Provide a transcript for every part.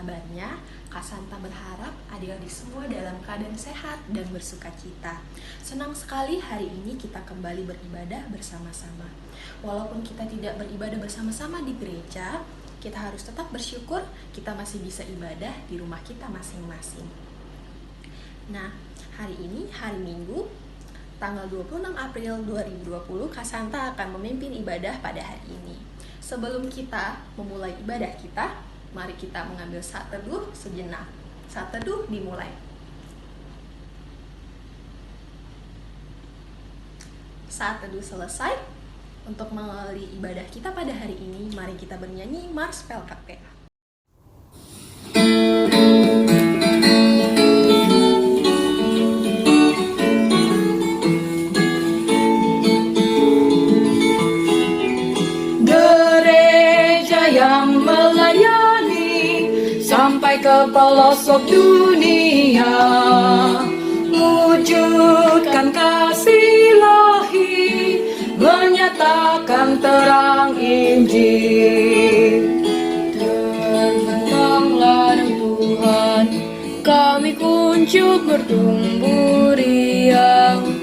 kabarnya? Kak Santa berharap adik-adik semua dalam keadaan sehat dan bersuka cita. Senang sekali hari ini kita kembali beribadah bersama-sama. Walaupun kita tidak beribadah bersama-sama di gereja, kita harus tetap bersyukur kita masih bisa ibadah di rumah kita masing-masing. Nah, hari ini hari Minggu, tanggal 26 April 2020, Kak Santa akan memimpin ibadah pada hari ini. Sebelum kita memulai ibadah kita, mari kita mengambil saat teduh sejenak. Saat teduh dimulai. Saat teduh selesai, untuk mengawali ibadah kita pada hari ini, mari kita bernyanyi Mars PLKPA. Sampai ke pelosok dunia, wujudkan kasih ilahi, menyatakan terang Injil. Tentanglah Tuhan, kami kuncup bertumbuh riang.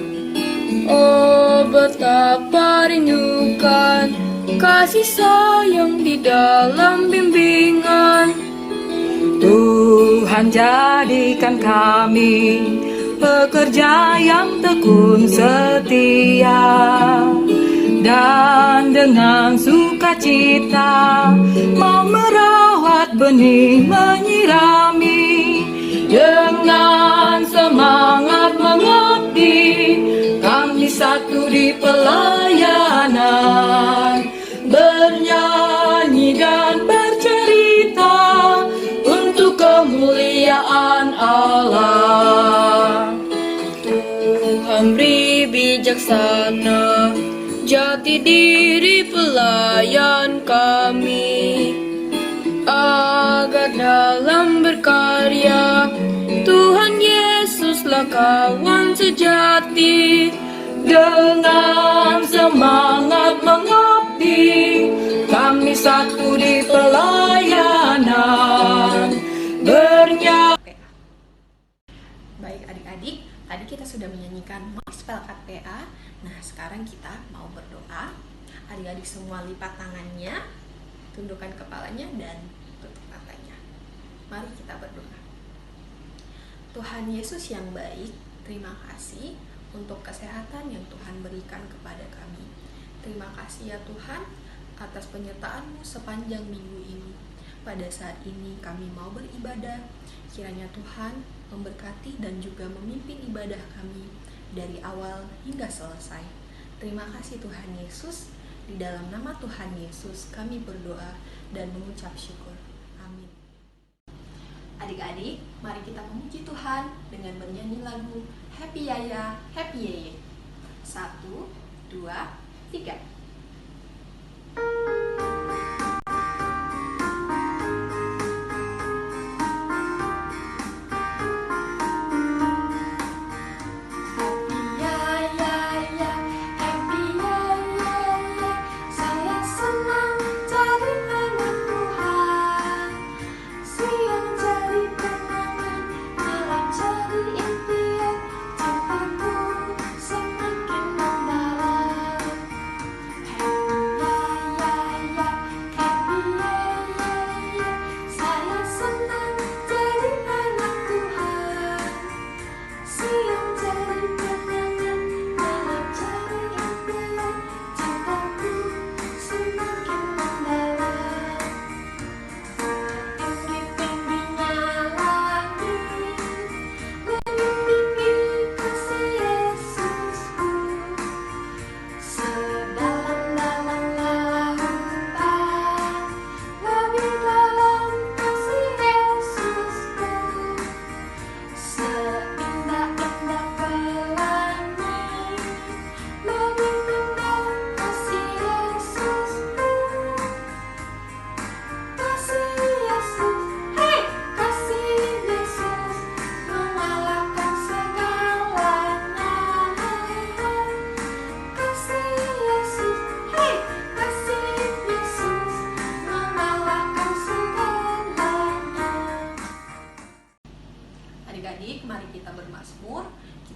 Oh, betapa rindukan kasih sayang di dalam bimbingan. Tuhan, jadikan kami pekerja yang tekun setia, dan dengan sukacita mau merawat benih, menyirami, dengan semangat mengabdi, kami satu di pelayanan, bernyanyi dan bercerita untuk kemuliaan Allah. Tuhan beri bijaksana jati diri pelayan kami, agar dalam berkarya Tuhan Yesuslah kawan sejati. Dengan semangat mengabdi, kami satu di pelayanan, bernyanyi. Baik adik-adik, tadi kita sudah menyanyikan Mars PLKPA. Nah, sekarang kita mau berdoa. Adik-adik semua lipat tangannya, tundukkan kepalanya dan tutup matanya. Mari kita berdoa. Tuhan Yesus yang baik, terima kasih untuk kesehatan yang Tuhan berikan kepada kami. Terima kasih ya Tuhan atas penyertaan-Mu sepanjang minggu ini. Pada saat ini kami mau beribadah, kiranya Tuhan memberkati dan juga memimpin ibadah kami dari awal hingga selesai. Terima kasih Tuhan Yesus, di dalam nama Tuhan Yesus kami berdoa dan mengucap syukur. Amin. Adik-adik, mari kita memuji Tuhan dengan bernyanyi lagu Happy Yaya, Happy Yeye. 1, 2, 3.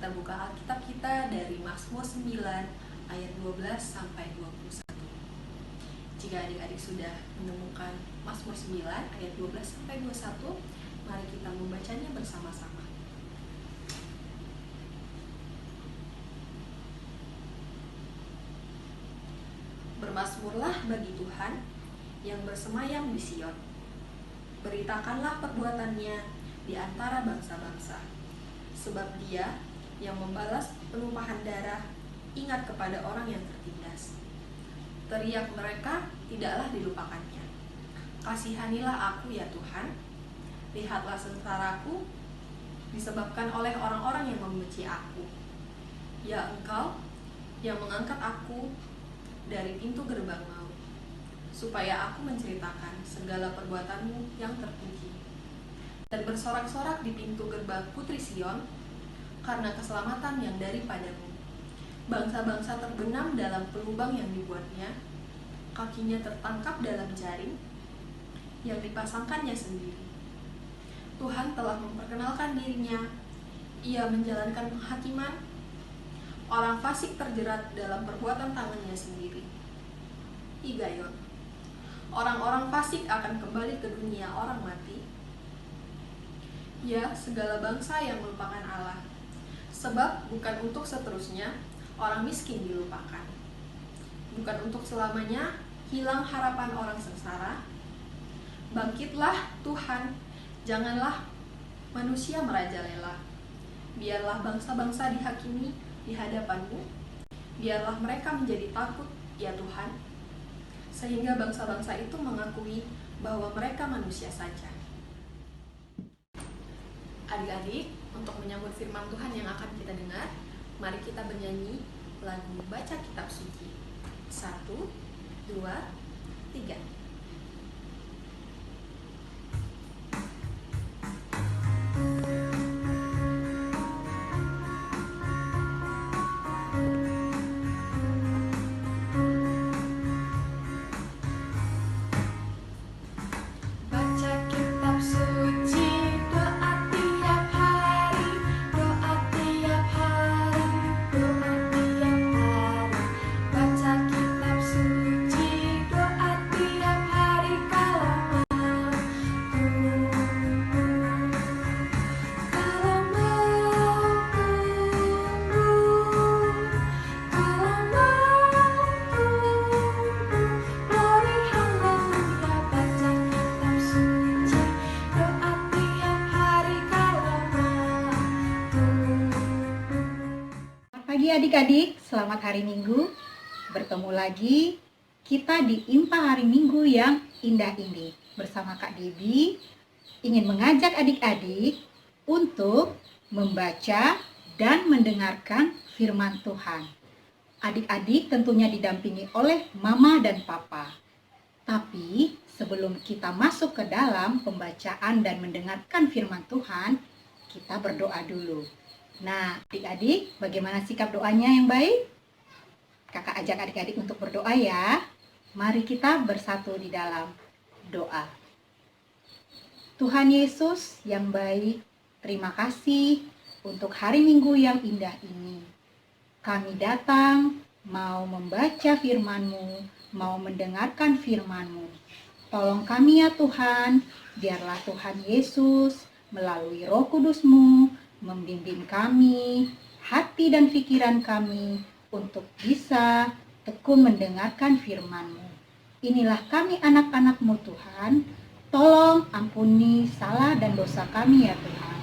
kita buka Alkitab kita dari Mazmur 9 ayat 12 sampai 21. Jika adik-adik sudah menemukan Mazmur 9 ayat 12 sampai 21, mari kita membacanya bersama-sama. Bermazmurlah bagi Tuhan yang bersemayam di Sion. Beritakanlah perbuatannya di antara bangsa-bangsa. Sebab Dia yang membalas penumpahan darah ingat kepada orang yang tertindas. Teriak mereka tidaklah dilupakannya. Kasihanilah aku ya Tuhan. Lihatlah sengsaraku disebabkan oleh orang-orang yang membenci aku. Ya Engkau yang mengangkat aku dari pintu gerbang maut, supaya aku menceritakan segala perbuatanmu yang terpuji, dan bersorak-sorak di pintu gerbang Putri Sion, karena keselamatan yang daripadamu. Bangsa-bangsa terbenam dalam pelubang yang dibuatnya, kakinya tertangkap dalam jaring yang dipasangkannya sendiri. Tuhan telah memperkenalkan dirinya, Ia menjalankan penghakiman, orang fasik terjerat dalam perbuatan tangannya sendiri. Higayon, orang-orang fasik akan kembali ke dunia orang mati. Ya, segala bangsa yang melupakan Allah, sebab bukan untuk seterusnya orang miskin dilupakan. Bukan untuk selamanya hilang harapan orang sengsara. Bangkitlah Tuhan, janganlah manusia merajalela. Biarlah bangsa-bangsa dihakimi di hadapan-Mu. Biarlah mereka menjadi takut, ya Tuhan, sehingga bangsa-bangsa itu mengakui bahwa mereka manusia saja. Adik-adik, untuk menyambut firman Tuhan yang akan kita dengar, mari kita bernyanyi lagu Baca Kitab Suci. 1, 2, 3. Pagi adik-adik, selamat hari Minggu. Bertemu lagi kita di Impa Hari Minggu yang indah ini. Bersama Kak Debbie ingin mengajak adik-adik untuk membaca dan mendengarkan firman Tuhan. Adik-adik tentunya didampingi oleh Mama dan Papa. Tapi sebelum kita masuk ke dalam pembacaan dan mendengarkan firman Tuhan, kita berdoa dulu. Nah, adik-adik, bagaimana sikap doanya yang baik? Kakak ajak adik-adik untuk berdoa ya. Mari kita bersatu di dalam doa. Tuhan Yesus yang baik, terima kasih untuk hari Minggu yang indah ini. Kami datang mau membaca firman-Mu, mau mendengarkan firman-Mu. Tolong kami ya Tuhan, biarlah Tuhan Yesus melalui Roh Kudus-Mu membimbing kami, hati dan pikiran kami untuk bisa tekun mendengarkan firman-Mu. Inilah kami anak-anak-Mu Tuhan, tolong ampuni salah dan dosa kami ya Tuhan.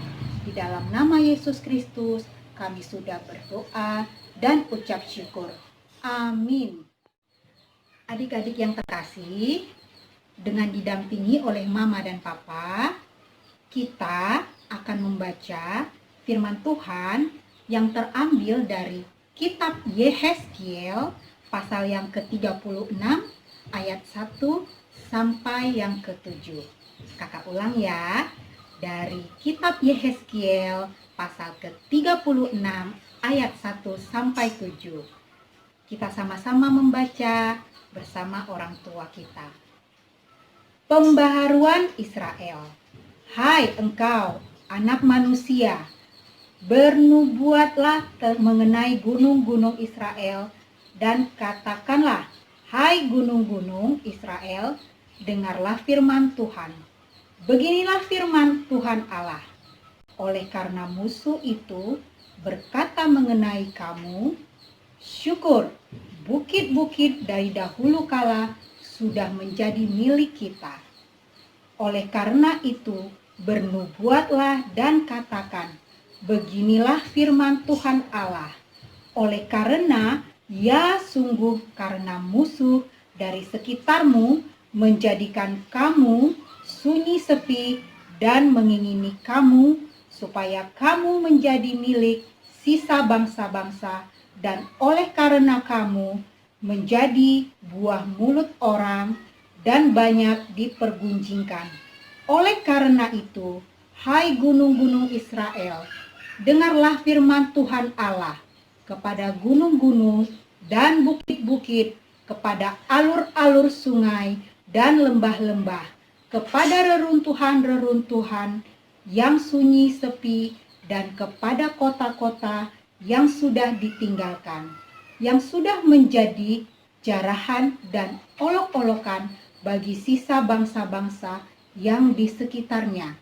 Di dalam nama Yesus Kristus kami sudah berdoa dan ucap syukur. Amin. Adik-adik yang terkasih, dengan didampingi oleh Mama dan Papa, kita akan membaca firman Tuhan yang terambil dari kitab Yehezkiel pasal yang ke-36 ayat 1 sampai yang ke-7. Kakak ulang ya, dari kitab Yehezkiel pasal ke-36 ayat 1 sampai 7. Kita sama-sama membaca bersama orang tua kita. Pembaharuan Israel. Hai engkau, anak manusia, bernubuatlah mengenai gunung-gunung Israel dan katakanlah, hai gunung-gunung Israel, dengarlah firman Tuhan. Beginilah firman Tuhan Allah. Oleh karena musuh itu berkata mengenai kamu, syukur, bukit-bukit dari dahulu kala sudah menjadi milik kita. Oleh karena itu, bernubuatlah dan katakan, beginilah firman Tuhan Allah. Oleh karena, ya sungguh karena musuh dari sekitarmu menjadikan kamu sunyi sepi dan mengingini kamu, supaya kamu menjadi milik sisa bangsa-bangsa, dan oleh karena kamu menjadi buah mulut orang dan banyak dipergunjingkan. Oleh karena itu, hai gunung-gunung Israel, dengarlah firman Tuhan Allah kepada gunung-gunung dan bukit-bukit, kepada alur-alur sungai dan lembah-lembah, kepada reruntuhan-reruntuhan yang sunyi sepi, dan kepada kota-kota yang sudah ditinggalkan, yang sudah menjadi jarahan dan olok-olokan bagi sisa bangsa-bangsa yang di sekitarnya.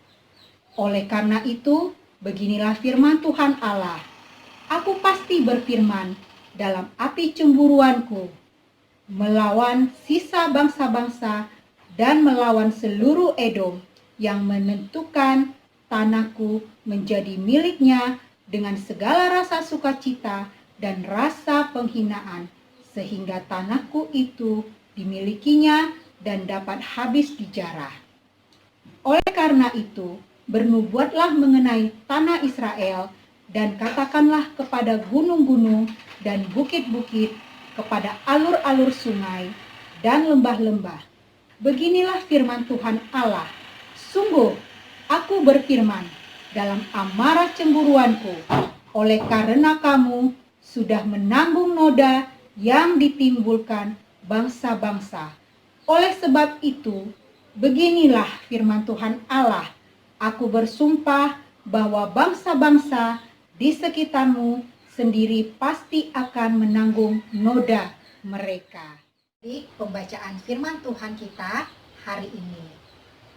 Oleh karena itu, beginilah firman Tuhan Allah. Aku pasti berfirman dalam api cemburuanku, melawan sisa bangsa-bangsa dan melawan seluruh Edom yang menentukan tanahku menjadi miliknya dengan segala rasa sukacita dan rasa penghinaan, sehingga tanahku itu dimilikinya dan dapat habis dijarah. Oleh karena itu, bernubuatlah mengenai tanah Israel dan katakanlah kepada gunung-gunung dan bukit-bukit, kepada alur-alur sungai dan lembah-lembah. Beginilah firman Tuhan Allah, sungguh aku berfirman dalam amarah cemburuanku, oleh karena kamu sudah menanggung noda yang ditimbulkan bangsa-bangsa. Oleh sebab itu, beginilah firman Tuhan Allah, aku bersumpah bahwa bangsa-bangsa di sekitarmu sendiri pasti akan menanggung noda mereka. Di pembacaan firman Tuhan kita hari ini.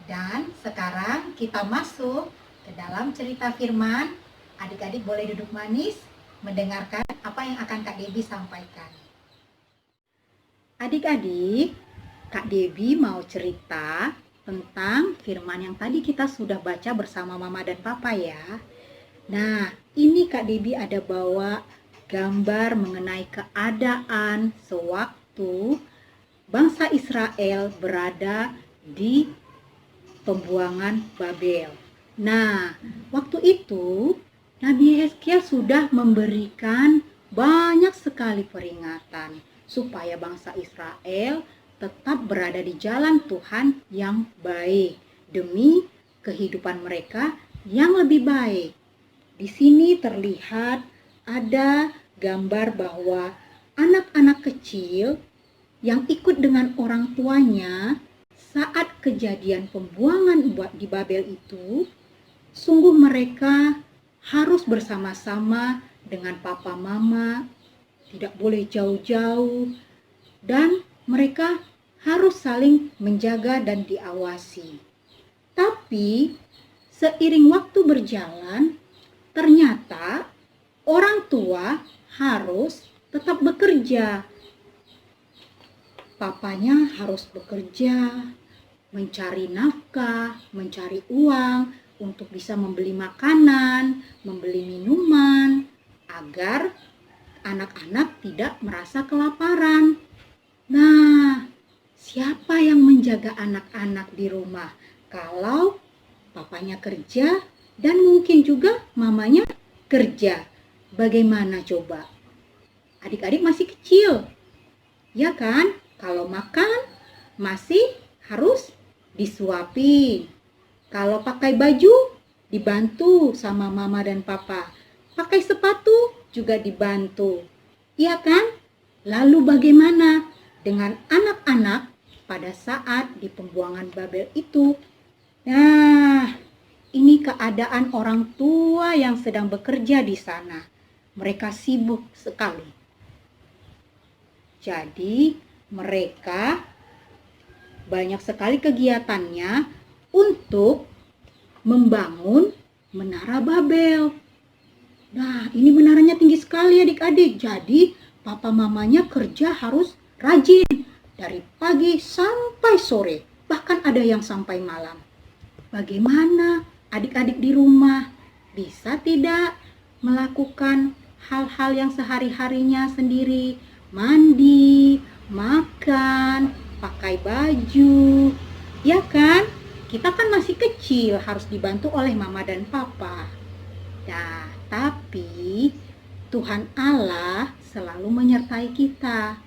Dan sekarang kita masuk ke dalam cerita firman. Adik-adik boleh duduk manis mendengarkan apa yang akan Kak Debbie sampaikan. Adik-adik, Kak Debbie mau cerita tentang firman yang tadi kita sudah baca bersama Mama dan Papa ya. Nah, ini Kak Debbie ada bawa gambar mengenai keadaan sewaktu bangsa Israel berada di pembuangan Babel. Nah, waktu itu Nabi Yeskiel sudah memberikan banyak sekali peringatan supaya bangsa Israel tetap berada di jalan Tuhan yang baik demi kehidupan mereka yang lebih baik. Di sini terlihat ada gambar bahwa anak-anak kecil yang ikut dengan orang tuanya saat kejadian pembuangan di Babel itu, sungguh mereka harus bersama-sama dengan papa mama, tidak boleh jauh-jauh, dan mereka harus saling menjaga dan diawasi. Tapi seiring waktu berjalan, ternyata orang tua harus tetap bekerja. Papanya harus bekerja, mencari nafkah, mencari uang untuk bisa membeli makanan, membeli minuman, agar anak-anak tidak merasa kelaparan. Nah, siapa yang menjaga anak-anak di rumah kalau papanya kerja dan mungkin juga mamanya kerja? Bagaimana coba? Adik-adik masih kecil, ya kan? Kalau makan masih harus disuapin. Kalau pakai baju dibantu sama mama dan papa. Pakai sepatu juga dibantu. Iya kan? Lalu bagaimana dengan anak-anak pada saat di pembuangan Babel itu? Nah, ini keadaan orang tua yang sedang bekerja di sana. Mereka sibuk sekali. Jadi, mereka banyak sekali kegiatannya untuk membangun Menara Babel. Nah, ini menaranya tinggi sekali adik-adik. Jadi, papa mamanya kerja harus rajin dari pagi sampai sore. Bahkan ada yang sampai malam. Bagaimana adik-adik di rumah? Bisa tidak melakukan hal-hal yang sehari-harinya sendiri? Mandi, makan, pakai baju, ya kan? Kita kan masih kecil, harus dibantu oleh mama dan papa. Nah, tapi Tuhan Allah selalu menyertai kita.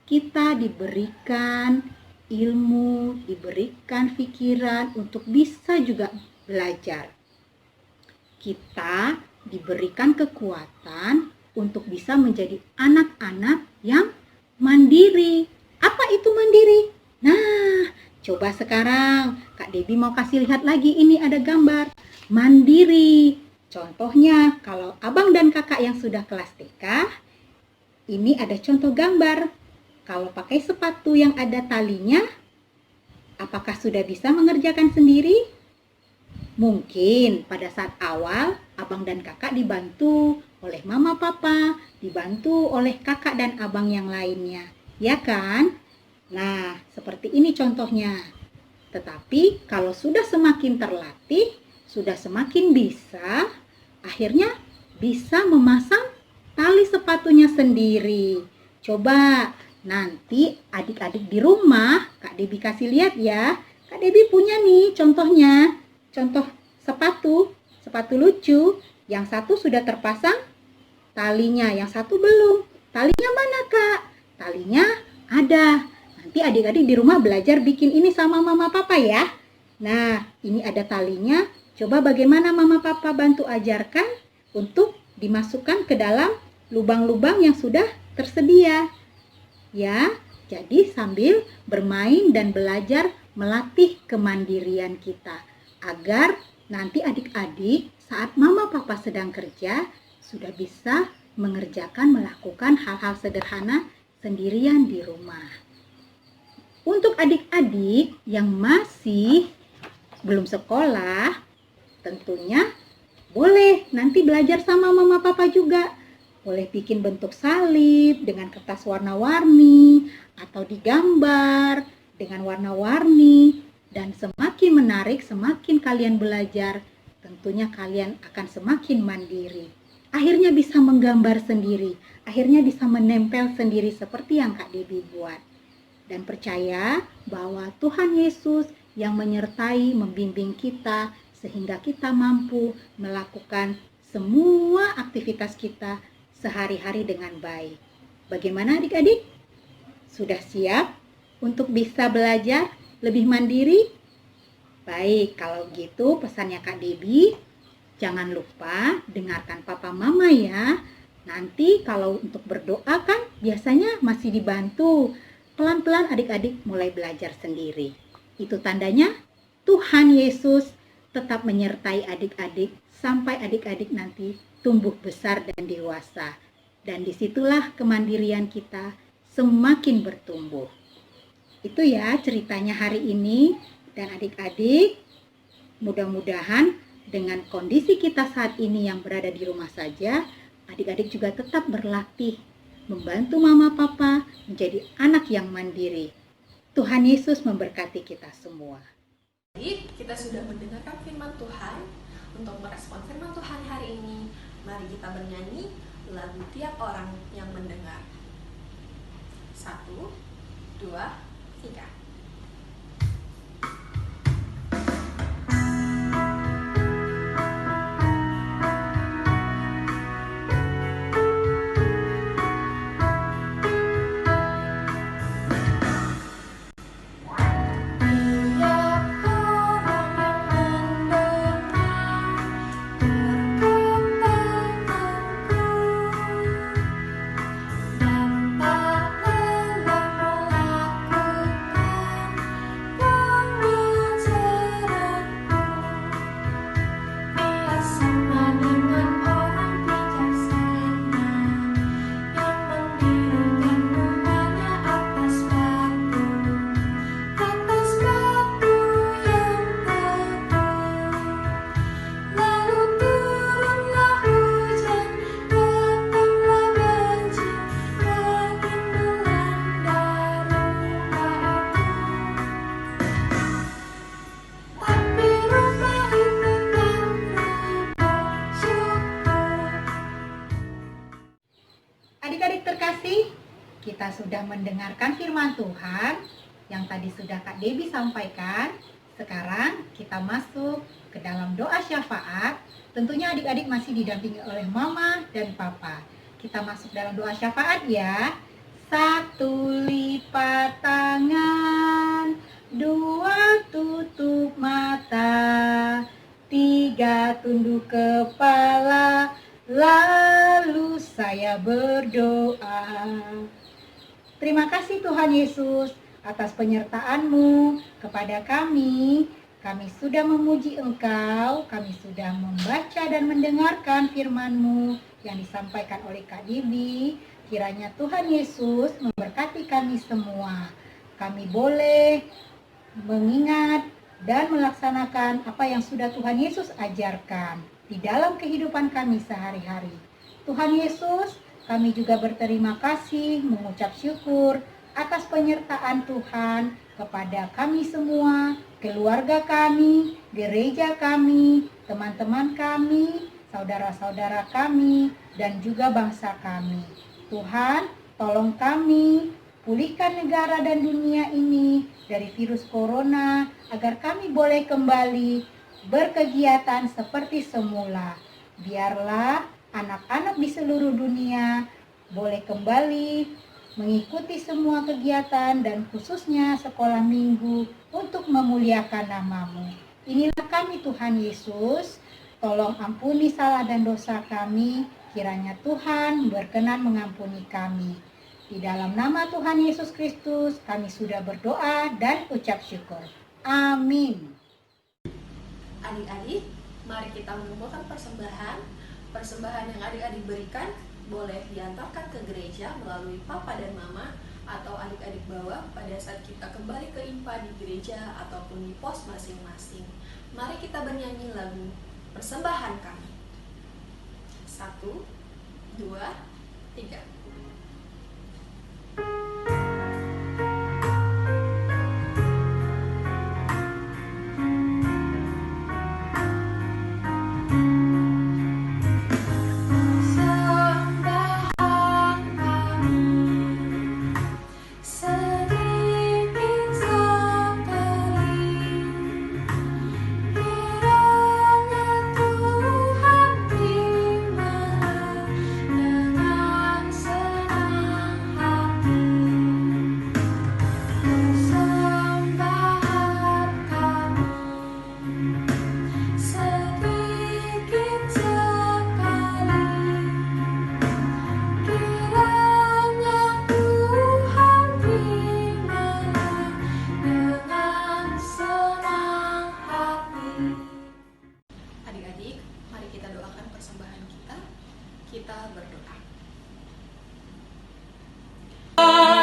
Kita diberikan ilmu, diberikan pikiran untuk bisa juga belajar. Kita diberikan kekuatan untuk bisa menjadi anak-anak yang mandiri. Apa itu mandiri? Nah, coba sekarang Kak Debbie mau kasih lihat lagi, ini ada gambar mandiri. Contohnya kalau abang dan kakak yang sudah kelas TK, ini ada contoh gambar. Kalau pakai sepatu yang ada talinya, apakah sudah bisa mengerjakan sendiri? Mungkin pada saat awal abang dan kakak dibantu oleh mama papa, dibantu oleh kakak dan abang yang lainnya, ya kan? Nah, seperti ini contohnya. Tetapi kalau sudah semakin terlatih, sudah semakin bisa, akhirnya bisa memasang tali sepatunya sendiri. Coba nanti adik-adik di rumah, Kak Debbie kasih lihat ya. Kak Debbie punya nih contohnya. Contoh sepatu lucu. Yang satu sudah terpasang talinya, yang satu belum. Talinya mana Kak? Talinya ada. Nanti adik-adik di rumah belajar bikin ini sama mama papa ya. Nah, ini ada talinya. Coba bagaimana mama papa bantu ajarkan untuk dimasukkan ke dalam lubang-lubang yang sudah tersedia. Ya, jadi sambil bermain dan belajar melatih kemandirian kita. Agar nanti adik-adik saat mama papa sedang kerja sudah bisa melakukan hal-hal sederhana sendirian di rumah. Untuk adik-adik yang masih belum sekolah, tentunya boleh nanti belajar sama mama papa juga. Boleh bikin bentuk salib dengan kertas warna-warni atau digambar dengan warna-warni. Dan semakin menarik, semakin kalian belajar, tentunya kalian akan semakin mandiri. Akhirnya bisa menggambar sendiri, akhirnya bisa menempel sendiri seperti yang Kak Debbie buat. Dan percaya bahwa Tuhan Yesus yang menyertai, membimbing kita, sehingga kita mampu melakukan semua aktivitas kita sehari-hari dengan baik. Bagaimana adik-adik? Sudah siap untuk bisa belajar lebih mandiri? Baik, kalau gitu pesannya Kak Debbie, jangan lupa dengarkan papa mama ya. Nanti kalau untuk berdoa kan biasanya masih dibantu. Pelan-pelan adik-adik mulai belajar sendiri. Itu tandanya Tuhan Yesus tetap menyertai adik-adik sampai adik-adik nanti tumbuh besar dan dewasa. Dan disitulah kemandirian kita semakin bertumbuh. Itu ya ceritanya hari ini. Dan adik-adik, mudah-mudahan dengan kondisi kita saat ini yang berada di rumah saja, adik-adik juga tetap berlatih membantu mama papa menjadi anak yang mandiri. Tuhan Yesus memberkati kita semua. Jadi kita sudah mendengarkan firman Tuhan. Untuk merespon firman Tuhan hari ini, mari kita bernyanyi lagu Tiap Orang Yang Mendengar. 1, 2, 3. Dapat melakukan sudah mendengarkan firman Tuhan yang tadi sudah Kak Debbie sampaikan. Sekarang kita masuk ke dalam doa syafaat. Tentunya adik-adik masih didampingi oleh Mama dan Papa. Kita masuk dalam doa syafaat ya. 1 lipat tangan, 2 tutup mata, 3 tunduk kepala, lalu saya berdoa. Terima kasih Tuhan Yesus atas penyertaan-Mu kepada kami. Kami sudah memuji Engkau, kami sudah membaca dan mendengarkan firman-Mu yang disampaikan oleh Kak Debbie. Kiranya Tuhan Yesus memberkati kami semua. Kami boleh mengingat dan melaksanakan apa yang sudah Tuhan Yesus ajarkan di dalam kehidupan kami sehari-hari. Tuhan Yesus, kami juga berterima kasih, mengucap syukur atas penyertaan Tuhan kepada kami semua, keluarga kami, gereja kami, teman-teman kami, saudara-saudara kami, dan juga bangsa kami. Tuhan, tolong kami, pulihkan negara dan dunia ini dari virus corona, agar kami boleh kembali berkegiatan seperti semula. Biarlah anak-anak di seluruh dunia boleh kembali mengikuti semua kegiatan dan khususnya sekolah minggu untuk memuliakan nama-Mu. Inilah kami Tuhan Yesus, tolong ampuni salah dan dosa kami, kiranya Tuhan berkenan mengampuni kami. Di dalam nama Tuhan Yesus Kristus kami sudah berdoa dan ucap syukur. Amin. Adik-adik, mari kita mengumpulkan persembahan. Persembahan yang adik-adik berikan boleh diantarkan ke gereja melalui Papa dan Mama, atau adik-adik bawa pada saat kita kembali ke IMPA di gereja ataupun di pos masing-masing. Mari kita bernyanyi lagu Persembahan Kami. 1, 2, 3.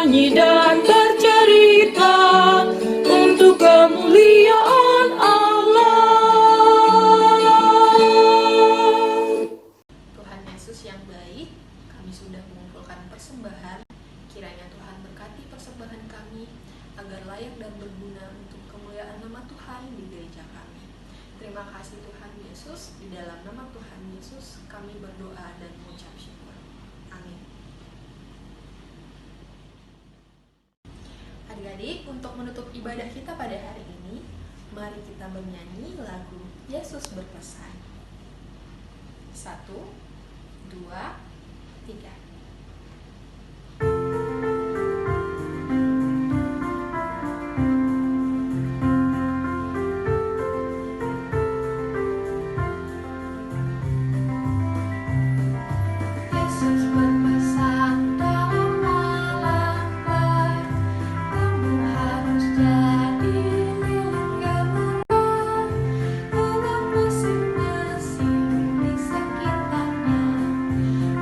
Nyanyi dan bercerita untuk kemuliaan Allah. Tuhan Yesus yang baik, kami sudah mengumpulkan persembahan. Kiranya Tuhan berkati persembahan kami agar layak dan berguna untuk kemuliaan nama Tuhan di gereja kami. Terima kasih Tuhan Yesus, di dalam nama Tuhan Yesus kami berdoa dan mengucap syukur. Amin. Adik-adik, untuk menutup ibadah kita pada hari ini, mari kita bernyanyi lagu Yesus Berpesan. 1, 2, 3.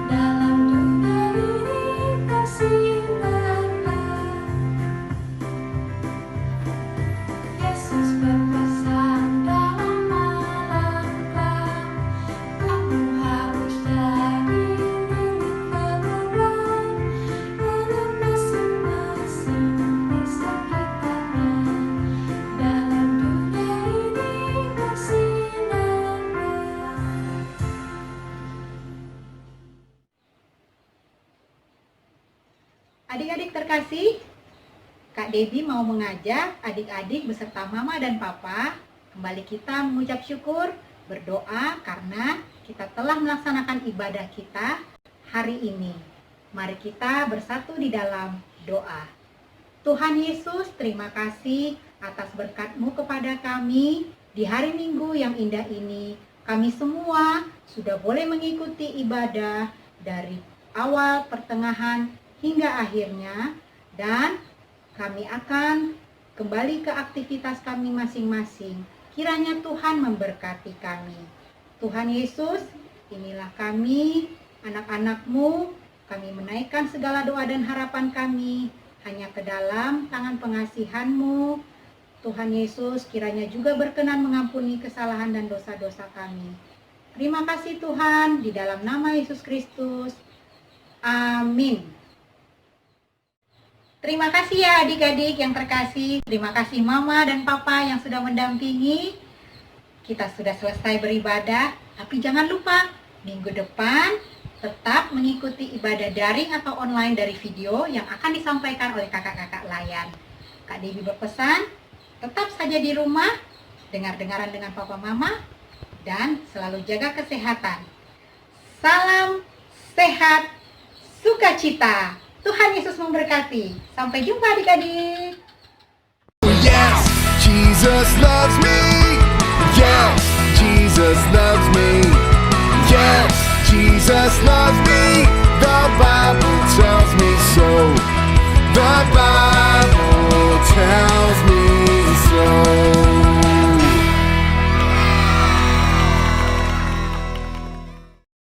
Dalam dunia terkasih, Kak Debbie mau mengajak adik-adik beserta Mama dan Papa kembali kita mengucap syukur, berdoa karena kita telah melaksanakan ibadah kita hari ini. Mari kita bersatu di dalam doa. Tuhan Yesus, terima kasih atas berkat-Mu kepada kami di hari Minggu yang indah ini. Kami semua sudah boleh mengikuti ibadah dari awal, pertengahan, hingga akhirnya, dan kami akan kembali ke aktivitas kami masing-masing. Kiranya Tuhan memberkati kami. Tuhan Yesus, inilah kami, anak-anak-Mu. Kami menaikkan segala doa dan harapan kami hanya ke dalam tangan pengasihan-Mu. Tuhan Yesus, kiranya juga berkenan mengampuni kesalahan dan dosa-dosa kami. Terima kasih Tuhan, di dalam nama Yesus Kristus. Amin. Terima kasih ya adik-adik yang terkasih. Terima kasih Mama dan Papa yang sudah mendampingi. Kita sudah selesai beribadah, tapi jangan lupa minggu depan tetap mengikuti ibadah daring atau online dari video yang akan disampaikan oleh kakak-kakak layan. Kak Debbie berpesan, tetap saja di rumah, dengar-dengaran dengan Papa Mama, dan selalu jaga kesehatan. Salam sehat, sukacita. Tuhan Yesus memberkati. Sampai jumpa adik-adik. Yes, Jesus loves me. Yes, Jesus loves me. Yes, Jesus loves me. The Bible